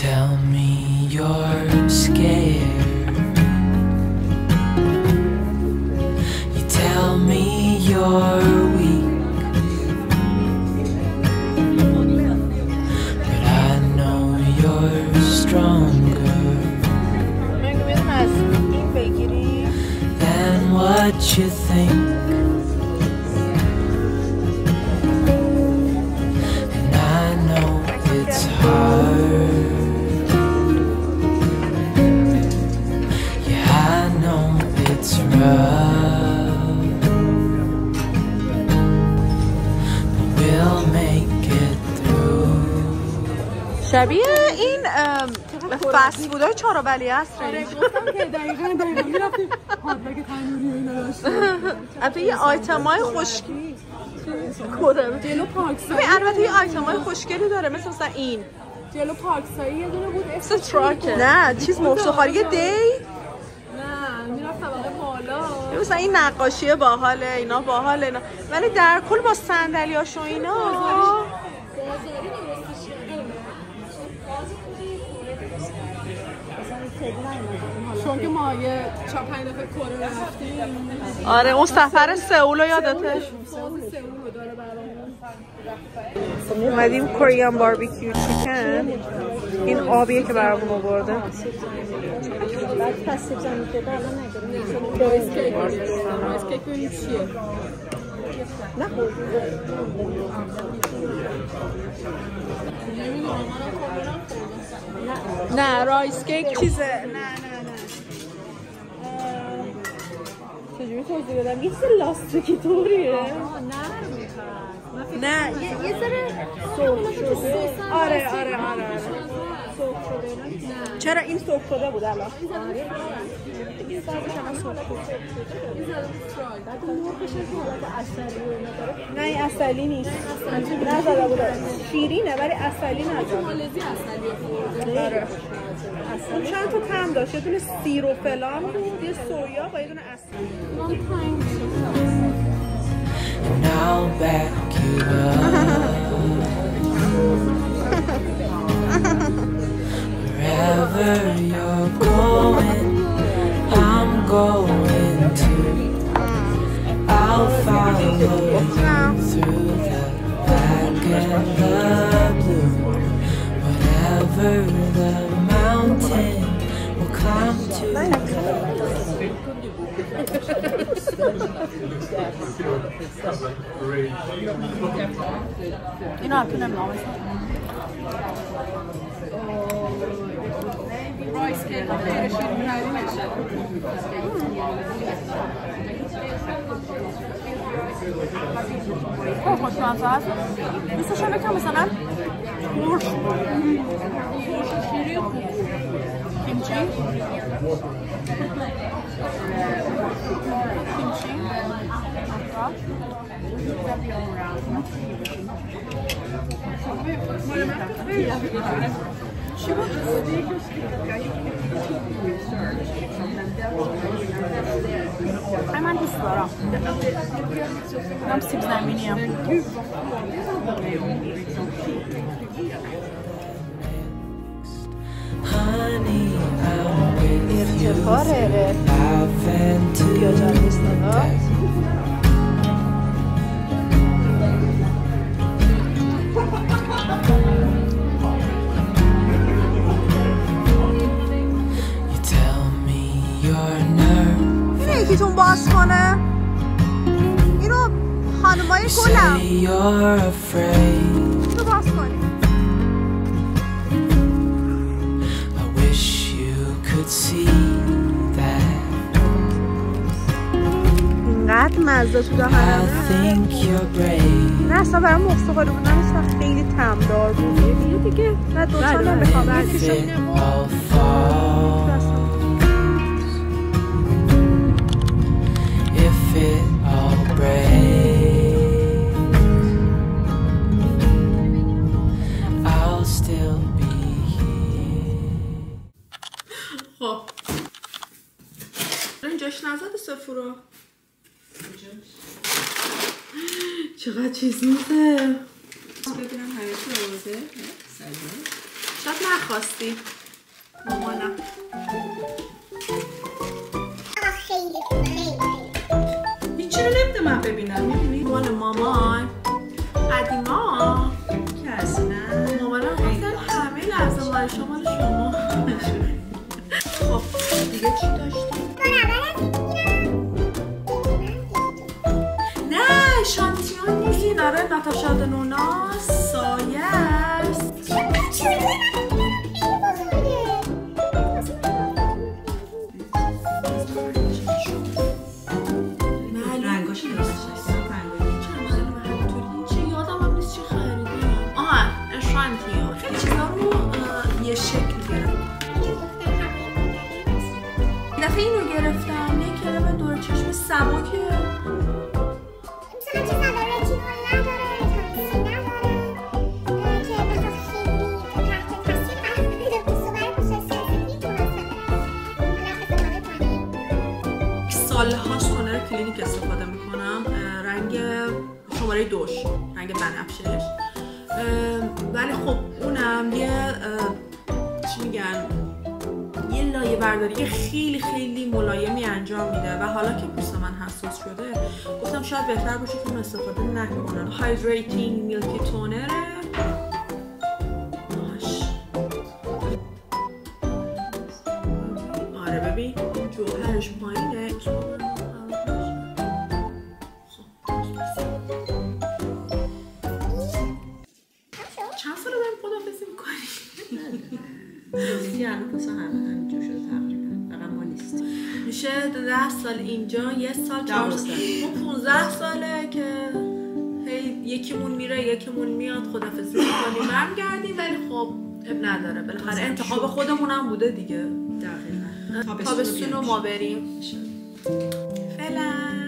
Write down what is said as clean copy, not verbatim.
tell me you're scared. You tell me you're weak, but I know you're stronger than what you think. And I know it's hard. Yeah, I know it's rough, but we'll make it through. شبیه این فست فودای چهارابلی هست. آره گفتم که دقیقاً میرفتیم هاتداگ تنوری و اینا داشتیم. البته یه آیتمای خوشگلی کدوم جلو پارکسایی. البته یه آیتمای خوشگلی داره مثلا این جلو پارکسایی یه دونه بود مثل تراکه. نه چیز مفسوخاری دی. نه میرفت طبقه بالا. مثلا این نقاشی باحاله، اینا باحاله اینا، ولی در کل با صندلیاش و اینا چون که ما یه 4-5 دفعه کره رفتیم. آره اون سفر سئول رو یادته؟ سئول رو داره برامون. اومدیم کوریان باربیکیو چیکن. این آبیه که برامون آورده. بعد پس زمین که الان نداریم. رایس کیک. رایس کیک ببین چیه؟ نه نه رایس کیک چیزه. نه چجوری توضیح بدم؟ یه چیز لاستیکی طوریه. نه یه ذره سرخ شده. آره سرخ شده. چرا این سرخ شده بود الان؟ این سرخش الان سرخ شده. نه این اصلی نیست. نزده بود. شیرینه ولی اصلی نزده. مالزی اصلیه. آره. اصلا چند تا طعم داشت. یه دونه سیر و فلان بود، یه سویا با یه دونه اصلی. And I'll back you up. Wherever you're going, I'm going to. I'll follow you through the black and the blue. Whatever the mountain will climb to. اینو هم کنم نامه رایس کیک خیلی شیرین نمیشه. خوشمزه است. دوستشون بکنم مثلا گوش شیرین کیمچی چی بود؟ من دوست دارم. من سیب زمینی هم. ارتفاعه پیاجان نیست نگاه. اینه یکیتون باز کنه. اینو خانمای گلم اینو باز کنی. اینقدر مزه تو دهنه. نه اصلا برای مفتخاری بودن اصلا خیلی طعمدار بود. یه دیگه نه دوتا هم بخوام خب اینجاش نزده سفورا چقدر چیز میده. ببینم حیاتی آورده شاید نخواستی مامانم. هیچی رو نمیده من ببینم. میبینی؟ مال مامان قدیما کسی نه. مامانم گفتن همه لحظه مال شما. خب دیگه چی داشتیم؟ نه شانتیون نیست این. آره ناتاشا دنونا سایه است. رنگاش خیلی خیلی چیزا رو یه شکل گرفتم. دفعه اینو گرفتم یه کرم دور چشم سبکه. سال‌هاست تونر کلینیک استفاده میکنم. رنگ شماره 2 رنگ بنفشه‌اش. ولی خب اونم یه چی میگن یه لایه برداری خیلی خیلی ملایمی انجام میده و حالا که پوست من حساس شده گفتم شاید بهتر باشه که اون استفاده نکنم. هایدریتینگ میلکی تونره. آره ببین جوهرش پایینه. چند سال داریم خداحافظی میکنیم؟ دیگه الان پس همینجور شده تقریبا. فقط ما نیست. میشه 10 سال اینجا، 1 سال 4 سال. ما 15 ساله که هی یکیمون میره یکیمون میاد خداحافظی میکنیم برمیگردیم. ولی خب اب نداره بالاخره انتخاب خودمونم بوده دیگه. دقیقاً. تابستون رو ما بریم فعلا.